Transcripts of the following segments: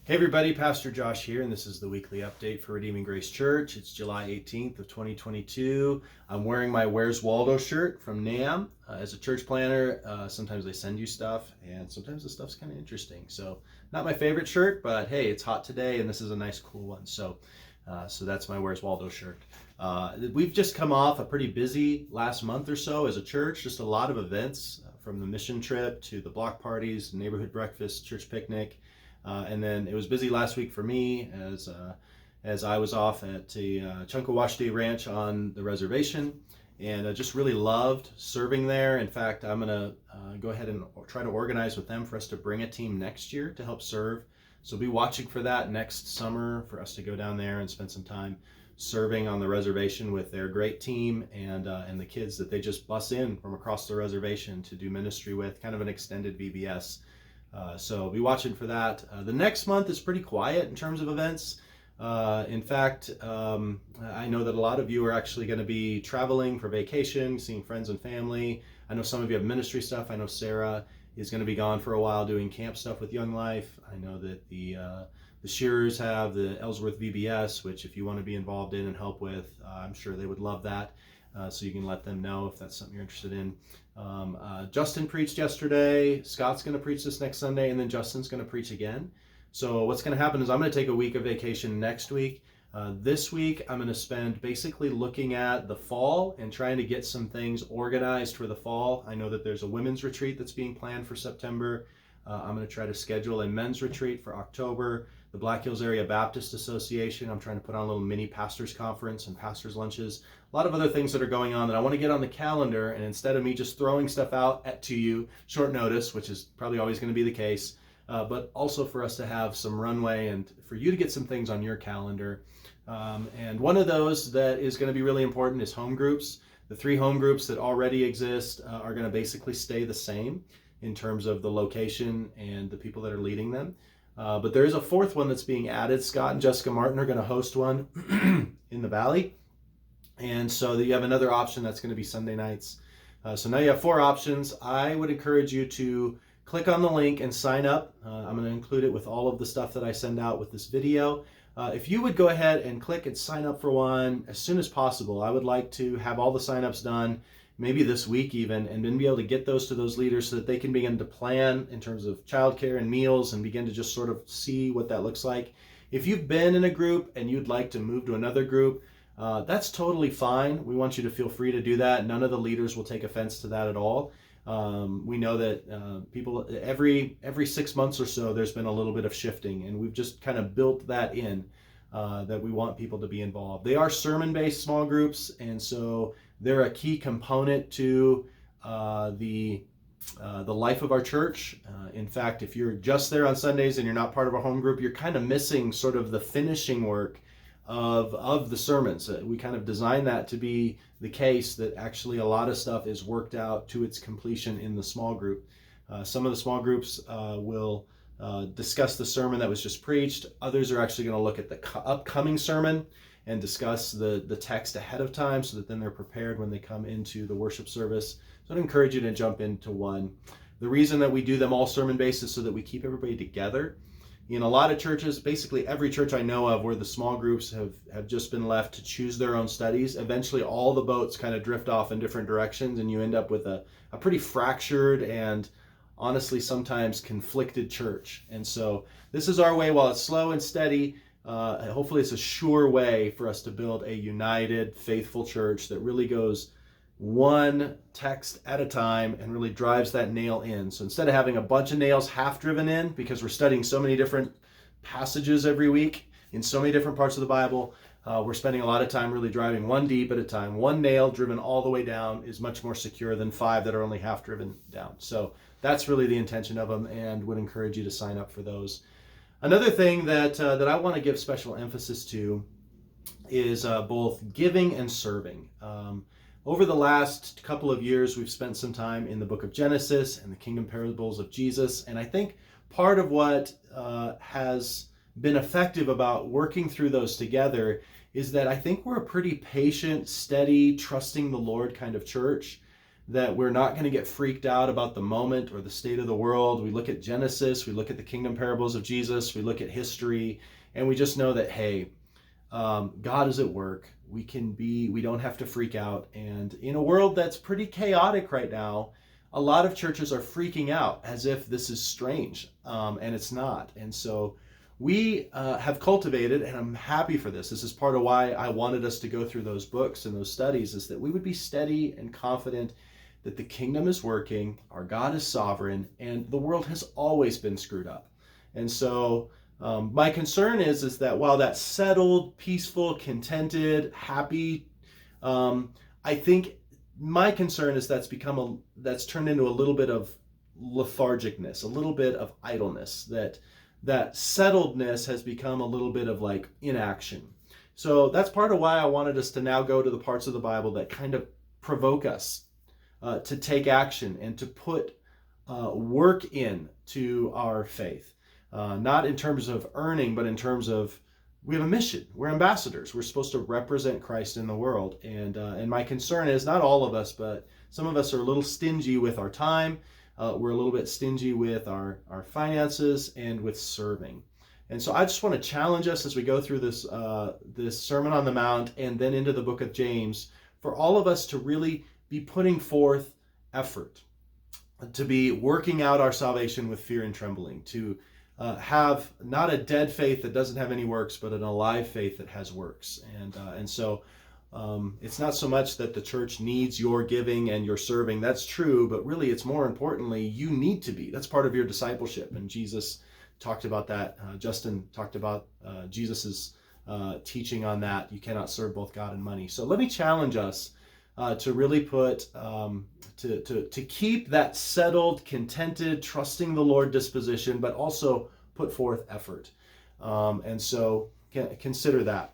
Hey everybody, Pastor Josh here, and this is the weekly update for Redeeming Grace Church. It's July 18th of 2022. I'm wearing my Where's Waldo shirt from NAM. As a church planner, sometimes they send you stuff, and sometimes the stuff's kind of interesting. So, not my favorite shirt, but hey, it's hot today, and this is a nice, cool one. So that's my Where's Waldo shirt. We've just come off a pretty busy last month or so as a church, just a lot of events, from the mission trip to the block parties, neighborhood breakfast, church picnic. And then it was busy last week for me as I was off at the Chunkawashti Ranch on the reservation, and I just really loved serving there. In fact, I'm going to go ahead and try to organize with them for us to bring a team next year to help serve. So be watching for that next summer for us to go down there and spend some time serving on the reservation with their great team and the kids that they just bus in from across the reservation to do ministry with, kind of an extended VBS. So be watching for that. The next month is pretty quiet in terms of events. In fact, I know that a lot of you are actually going to be traveling for vacation, seeing friends and family. I know some of you have ministry stuff. I know Sarah is going to be gone for a while doing camp stuff with Young Life. I know that the Shearers have the Ellsworth VBS, which if you want to be involved in and help with, I'm sure they would love that. So you can let them know if that's something you're interested in. Justin preached yesterday. Scott's going to preach this next Sunday, and then Justin's going to preach again. So what's going to happen is I'm going to take a week of vacation next week. This week I'm going to spend basically looking at the fall and trying to get some things organized for the fall. I know that there's a women's retreat that's being planned for September. I'm going to try to schedule a men's retreat for October. The Black Hills Area Baptist Association, I'm trying to put on a little mini pastors conference and pastors lunches. A lot of other things that are going on that I want to get on the calendar, and instead of me just throwing stuff out to you short notice, which is probably always going to be the case, but also for us to have some runway and for you to get some things on your calendar. And one of those that is going to be really important is home groups. The 3 home groups that already exist are going to basically stay the same in terms of the location and the people that are leading them. But there is a 4th one that's being added. Scott and Jessica Martin are going to host one in the Valley. And so you have another option that's going to be Sunday nights. So now you have 4 options. I would encourage you to click on the link and sign up. I'm going to include it with all of the stuff that I send out with this video. If you would go ahead and click and sign up for one as soon as possible, I would like to have all the signups done maybe this week even, and then be able to get those to those leaders so that they can begin to plan in terms of childcare and meals and begin to just sort of see what that looks like. If you've been in a group and you'd like to move to another group, that's totally fine. We want you to feel free to do that. None of the leaders will take offense to that at all. We know that people, every 6 months or so, there's been a little bit of shifting, and we've just kind of built that in, that we want people to be involved. They are sermon-based small groups, and so they're a key component to the life of our church. In fact, if you're just there on Sundays and you're not part of a home group, you're kind of missing sort of the finishing work of the sermons. We kind of designed that to be the case, that actually a lot of stuff is worked out to its completion in the small group. Some of the small groups will discuss the sermon that was just preached. Others are actually going to look at the upcoming sermon and discuss the text ahead of time so that then they're prepared when they come into the worship service. So I'd encourage you to jump into one. The reason that we do them all sermon-based is so that we keep everybody together. In a lot of churches, basically every church I know of where the small groups have just been left to choose their own studies, eventually all the boats kind of drift off in different directions, and you end up with a pretty fractured and honestly sometimes conflicted church. And so this is our way. While it's slow and steady, hopefully it's a sure way for us to build a united, faithful church that really goes one text at a time and really drives that nail in. So instead of having a bunch of nails half driven in, because we're studying so many different passages every week in so many different parts of the Bible, we're spending a lot of time really driving one deep at a time. One nail driven all the way down is much more secure than 5 that are only half driven down. So that's really the intention of them, and would encourage you to sign up for those. Another thing that I want to give special emphasis to is both giving and serving. Over the last couple of years, we've spent some time in the book of Genesis and the kingdom parables of Jesus, and I think part of what has been effective about working through those together is that I think we're a pretty patient, steady, trusting the Lord kind of church. that we're not going to get freaked out about the moment or the state of the world. We look at Genesis, we look at the kingdom parables of Jesus, we look at history, and we just know that, hey, God is at work. We don't have to freak out. And in a world that's pretty chaotic right now, a lot of churches are freaking out as if this is strange, and it's not. And so we have cultivated, and I'm happy for this. This is part of why I wanted us to go through those books and those studies, is that we would be steady and confident that the kingdom is working, our God is sovereign, and the world has always been screwed up. And so my concern is that while that's settled, peaceful, contented, happy, I think my concern is that's turned into a little bit of lethargicness, a little bit of idleness, that settledness has become a little bit of like inaction. So that's part of why I wanted us to now go to the parts of the Bible that kind of provoke us to take action and to put work in to our faith. Not in terms of earning, but in terms of we have a mission. We're ambassadors. We're supposed to represent Christ in the world. And my concern is not all of us, but some of us are a little stingy with our time. We're a little bit stingy with our finances and with serving. And so I just want to challenge us as we go through this Sermon on the Mount and then into the book of James, for all of us to really be putting forth effort, to be working out our salvation with fear and trembling, to have not a dead faith that doesn't have any works, but an alive faith that has works. And so it's not so much that the church needs your giving and your serving. That's true, but really it's more importantly, you need to be. That's part of your discipleship. And Jesus talked about that. Justin talked about Jesus's teaching on that. You cannot serve both God and money. So let me challenge us to really put, to keep that settled, contented, trusting the Lord disposition, but also put forth effort. And so consider that.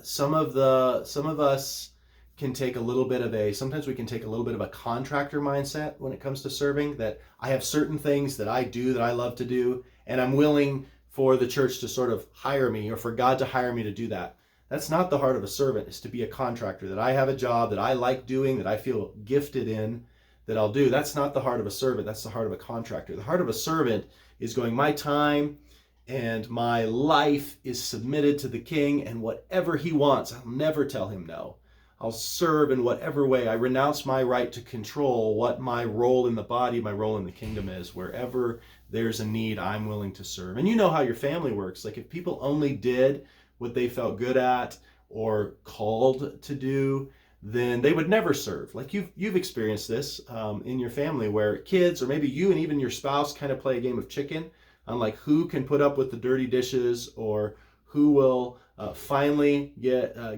Some of us can take a little bit of sometimes we can take a little bit of a contractor mindset when it comes to serving, that I have certain things that I do that I love to do, and I'm willing for the church to sort of hire me, or for God to hire me to do that. That's not the heart of a servant, is to be a contractor, that I have a job that I like doing, that I feel gifted in, that I'll do. That's not the heart of a servant. That's the heart of a contractor. The heart of a servant is going, my time and my life is submitted to the King, and whatever he wants, I'll never tell him no. I'll serve in whatever way. I renounce my right to control what my role in the body, my role in the kingdom is. Wherever there's a need, I'm willing to serve. And you know how your family works. Like if people only did what they felt good at or called to do, then they would never serve. Like you've experienced this in your family, where kids, or maybe you and even your spouse, kind of play a game of chicken on like who can put up with the dirty dishes, or who will finally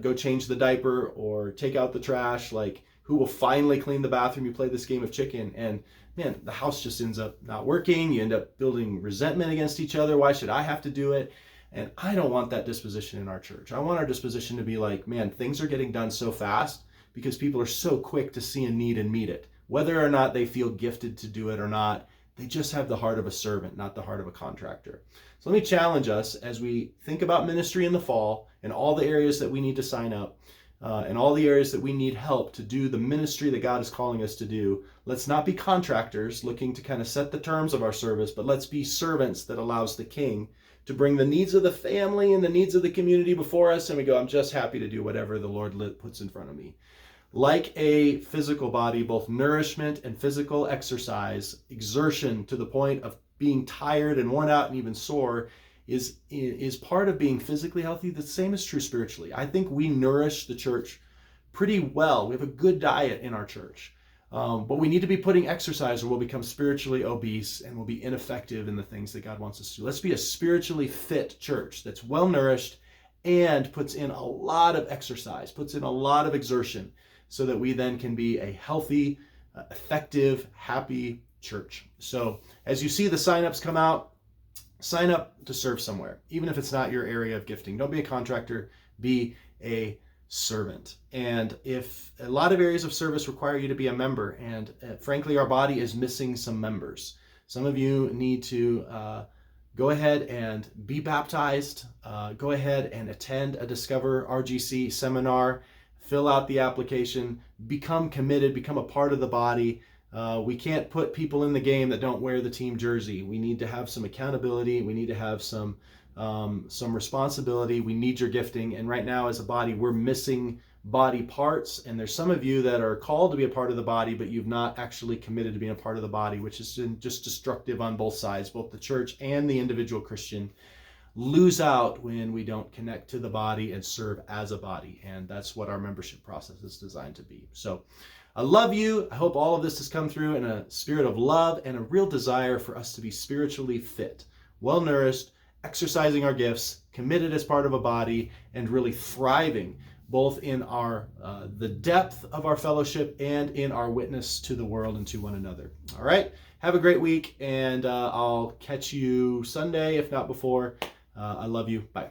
go change the diaper or take out the trash, like who will finally clean the bathroom. You play this game of chicken, and man, the house just ends up not working. You end up building resentment against each other. Why should I have to do it? And I don't want that disposition in our church. I want our disposition to be like, man, things are getting done so fast because people are so quick to see a need and meet it. Whether or not they feel gifted to do it or not, they just have the heart of a servant, not the heart of a contractor. So let me challenge us as we think about ministry in the fall, and all the areas that we need to sign up, and all the areas that we need help to do the ministry that God is calling us to do. Let's not be contractors looking to kind of set the terms of our service, but let's be servants that allows the King to bring the needs of the family and the needs of the community before us, and we go, I'm just happy to do whatever the Lord puts in front of me. Like a physical body, both nourishment and physical exercise, exertion to the point of being tired and worn out and even sore, is part of being physically healthy. The same is true spiritually. I think we nourish the church pretty well. We have a good diet in our church. But we need to be putting exercise, or we'll become spiritually obese and we'll be ineffective in the things that God wants us to do. Let's be a spiritually fit church that's well nourished and puts in a lot of exercise, puts in a lot of exertion, so that we then can be a healthy, effective, happy church. So as you see the signups come out, sign up to serve somewhere, even if it's not your area of gifting. Don't be a contractor, be a servant. And if a lot of areas of service require you to be a member, and frankly, our body is missing some members. Some of you need to go ahead and be baptized. Go ahead and attend a Discover RGC seminar. fill out the application, become committed, become a part of the body. We can't put people in the game that don't wear the team jersey. We need to have some accountability. We need to have some responsibility. We need your gifting. And right now, as a body, we're missing body parts. And there's some of you that are called to be a part of the body, but you've not actually committed to being a part of the body, which is just destructive on both sides. Both the church and the individual Christian lose out when we don't connect to the body and serve as a body. And that's what our membership process is designed to be. So I love you. I hope all of this has come through in a spirit of love and a real desire for us to be spiritually fit, well-nourished, exercising our gifts, committed as part of a body, and really thriving both in our the depth of our fellowship and in our witness to the world and to one another. All right. Have a great week, and I'll catch you Sunday, if not before. I love you. Bye.